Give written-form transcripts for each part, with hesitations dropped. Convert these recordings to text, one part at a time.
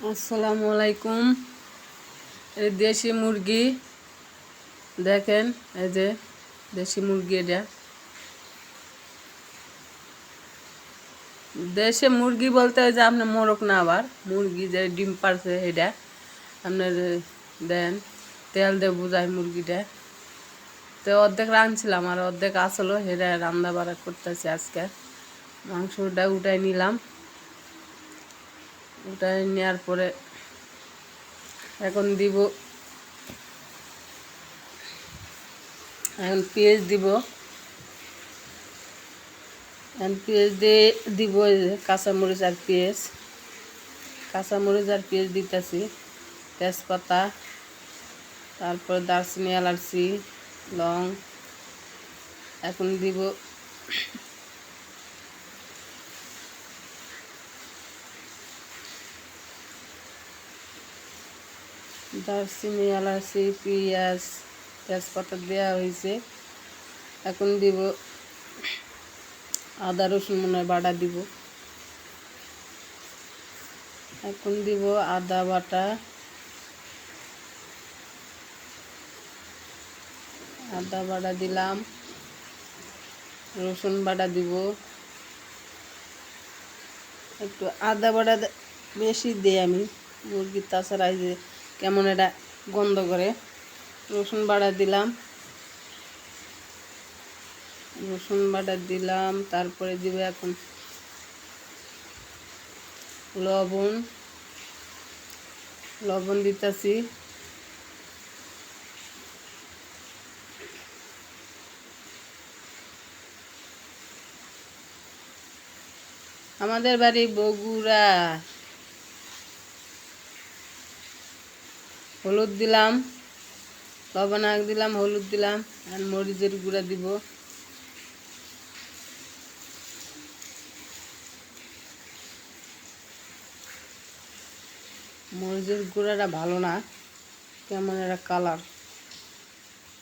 আসসালামু আলাইকুম। এই দেশি মুরগি দেখেন, এই যে দেশি মুরগি। এটা দেশি মুরগি বলতে ওই যে আপনার মোরগ না, আবার মুরগি যে ডিম পারছে এটা আপনার দেন তেল দিয়ে বুঝায় মুরগিটা। তো অর্ধেক রাঁধছিলাম আর অর্ধেক আসলো, সেটা রান্না বাড়া করতেছি আজকে। মাংসটা উঠাই নিলাম, উঠাই নেওয়ার পরে এখন দিব, এখন পেঁয়াজ দিব। পেঁয়াজ দিয়ে দিব কাঁচামরিচ আর পেঁয়াজ, কাঁচামরিচ আর পেঁয়াজ দিতেছি, তেজপাতা, তারপর দারচিনি, এলাচি, লং। এখন দিব দারচিনি, এলাচি, পেঁয়াজ, তেজপাতা দেওয়া হয়েছে। এখন দিব আদা রসুন মনে বাটা দিব। এখন দিব আদা বাটা, আদা বাটা দিলাম, রসুন বাটা দিব। একটু আদা বাটা বেশি দিই আমি মুরগির, তাছাড়া এই যে কেমন এটা গন্ধ করে। রসুন বাটা দিলাম, রসুন বাটা দিলাম। তারপরে দিব এখন লবণ, লবণ দিতেছি। আমাদের বাড়ি বগুড়া। হলুদ দিলাম, লবণ আগ দিলাম, হলুদ দিলাম, আর মরিচের গুঁড়া দিব। মরিচের গুঁড়াটা ভালো না, কেমন একটা কালার।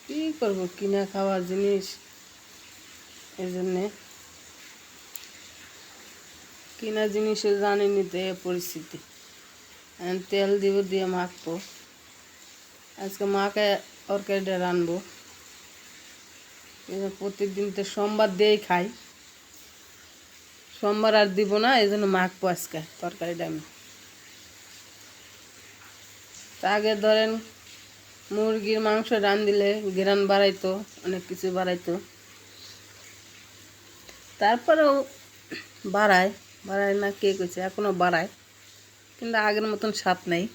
কী করবো, কিনে খাওয়ার জিনিস, এই জন্যে কিনা জিনিসে জানিনি তো এ পরিস্থিতি। তেল দিব, দিয়ে মাখবো। আজকে মাকে তরকারিটা রানবো। প্রতিদিন তো সোমবার দিয়েই খাই, সোমবার আর দিব না, এই জন্য মাখবো আজকে তরকারিটা আমি। তা আগে ধরেন মুরগির মাংস রান দিলে ঘেরান বাড়াইতো, অনেক কিছু বাড়াইতো। তারপরেও বাড়ায়, বাড়ায় না কে কইছে, এখনও বাড়ায়, কিন্তু আগের মতন স্বাদ নেই।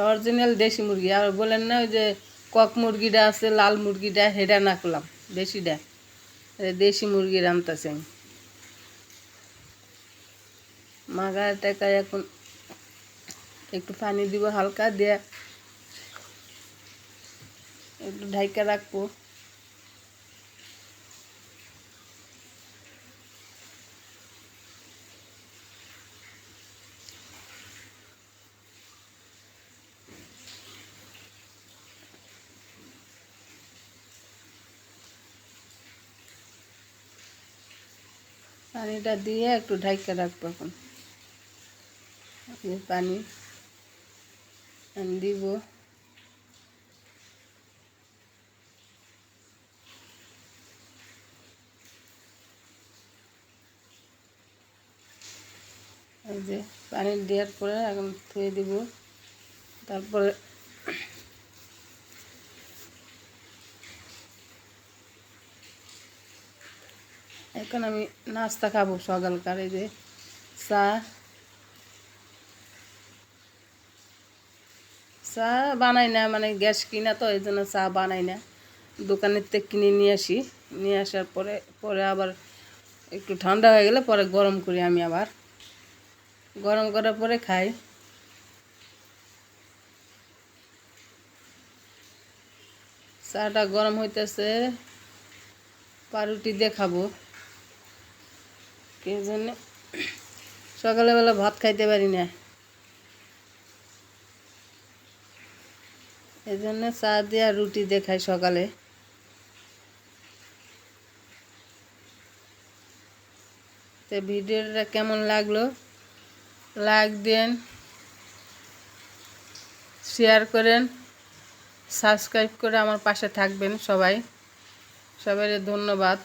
অরিজিনাল দেশি মুরগি। আর বলেন না ওই যে কক মুরগিটা আছে, লাল মুরগিটা, হেডা না করলাম, দেশিটা। দেশি মুরগি রান্তাছে আমি। মাগায় টাকায় এখন একটু পানি দিব হালকা, দিয়ে একটু ঢাইকা রাখবো। পানিটা দিয়ে একটু ঢাইকা রাখবো। এখন পানি দিব, এই যে পানি দেওয়ার পরে এখন ধুয়ে দিব। তারপরে এখন আমি নাস্তা খাবো সকালকার। এই যে চা, চা বানাই না, মানে গ্যাস কিনা তো, এই জন্য চা বানাই না, দোকানের থেকে কিনে নিয়ে আসি। নিয়ে আসার পরে পরে আবার একটু ঠান্ডা হয়ে গেলে পরে গরম করি আমি, আবার গরম করার পরে খাই। চাটা গরম হইতেছে, পাউরুটি দিয়ে খাবো। এই জন্যে সকালবেলা ভাত খাইতে পারি না, এই জন্য চা দিয়ে রুটি দিয়ে খাই সকালে। তো ভিডিওটা কেমন লাগলো লাইক দেন, শেয়ার করেন, সাবস্ক্রাইব করে আমার পাশে থাকবেন। সবাই ধন্যবাদ।